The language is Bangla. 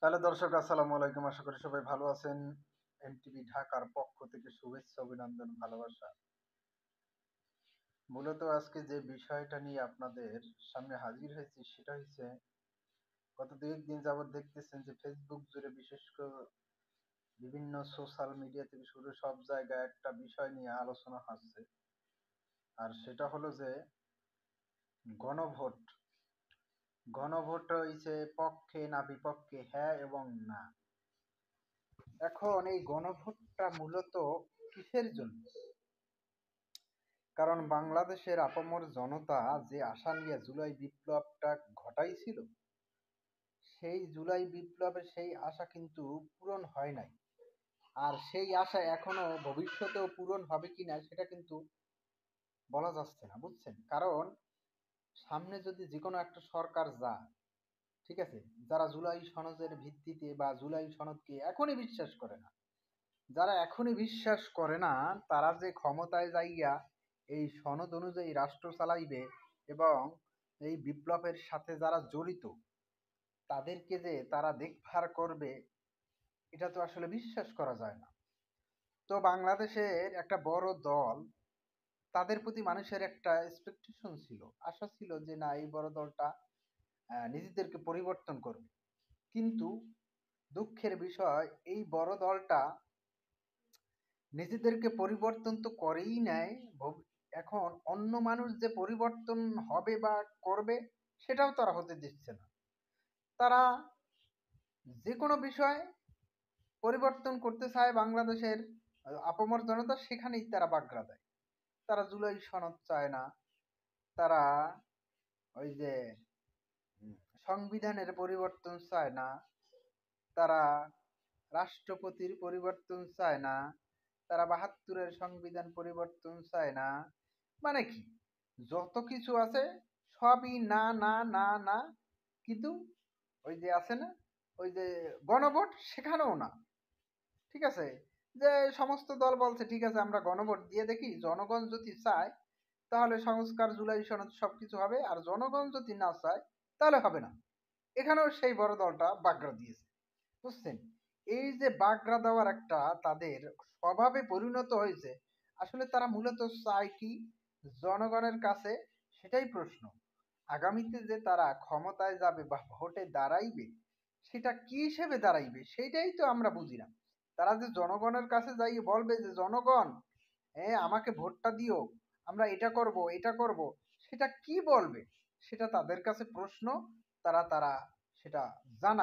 তাহলে দর্শক আসসালামু আলাইকুম, আশা করি সবাই ভালো আছেন। এনটিভি ঢাকার পক্ষ থেকে শুভেচ্ছা, অভিনন্দন, ভালোবাসা। মূলত আজকে যে বিষয়টা নিয়ে আপনাদের সামনে হাজির হয়েছি সেটা হচ্ছে, গত দুই একদিন যাবত দেখতেছেন যে ফেসবুক জুড়ে, বিশেষ করে বিভিন্ন সোশ্যাল মিডিয়া থেকে শুরু সব জায়গায় একটা বিষয় নিয়ে আলোচনা হচ্ছে। আর সেটা হলো যে গণভোট। গণভোট হইছে পক্ষে না বিপক্ষে, হ্যাঁ এবং না। এখন এই গণভোটটা মূলত কিসের জন্য? কারণ বাংলাদেশের আপামর জনতা যে আশা নিয়ে জুলাই বিপ্লবটা ঘটাইছিল, সেই জুলাই বিপ্লবের সেই আশা কিন্তু পূরণ হয় নাই। আর সেই আশা এখনো ভবিষ্যতেও পূরণ হবে কিনা সেটা কিন্তু বলা যাচ্ছে না, বুঝছেন? কারণ সামনে যদি যে কোনো একটা সরকার যায়, ঠিক আছে, যারা জুলাই সনদের ভিত্তিতে বা জুলাই সনদকে এখনই বিশ্বাস করে না, যারা এখনই বিশ্বাস করে না, তারা যে ক্ষমতায় যাইয়া এই সনদ অনুযায়ী রাষ্ট্র চালাইবে এবং এই বিপ্লবের সাথে যারা জড়িত তাদেরকে যে তারা দেখভাল করবে, এটা তো আসলে বিশ্বাস করা যায় না। তো বাংলাদেশের একটা বড় দল, তাদের প্রতি মানুষের একটা এক্সপেকটেশন ছিল, আশা ছিল যে না, এই বড় দলটা নিজেদেরকে পরিবর্তন করবে। কিন্তু দুঃখের বিষয়, এই বড় দলটা নিজেদেরকে পরিবর্তন তো করেই নেয়। এখন অন্য মানুষ যে পরিবর্তন হবে বা করবে, সেটাও তারা হতে দিচ্ছে না। তারা যে কোনো বিষয় পরিবর্তন করতে চায় বাংলাদেশের আপামর জনতা, সেখানেই তারা বাগড়া দেয়। তারা জুলাই সনদ চায় না, তারা ওই যে উম, সংবিধানের পরিবর্তন চায় না, তারা রাষ্ট্রপতির পরিবর্তন চায় না, তারা ৭২-এর সংবিধান পরিবর্তন চায় না। মানে কি, যত কিছু আছে সবই না না না না। কিন্তু ওই যে আছে না, ওই যে গণভোট, সেখানেও না। ঠিক আছে, যে সমস্ত দল বলছে ঠিক আছে আমরা গণভোট দিয়ে দেখি, জনগণ যদি চায় তাহলে সংস্কার জুলাই সনদ সবকিছু হবে, আর জনগণ যদি না চায় তাহলে হবে না। এখানেও সেই বড় দলটা বাগড়া দিয়েছে, বুঝছেন? এই যে বাগড়া দেওয়ার একটা তাদের স্বভাবে পরিণত হয়েছে। আসলে তারা মূলত চায় কি জনগণের কাছে? সেটাই প্রশ্ন। আগামীতে যে তারা ক্ষমতায় যাবে বা ভোটে দাঁড়াইবে, সেটা কি হিসেবে দাঁড়াইবে সেটাই তো আমরা বুঝি না। তারা যে জনগণের কাছে যাই বলবে যে জনগণ, হ্যাঁ আমাকে ভোটটা দিও, আমরা এটা করব এটা করব, সেটা কি বলবে? সেটা তাদের কাছে প্রশ্ন। তারা তারা সেটা জানাক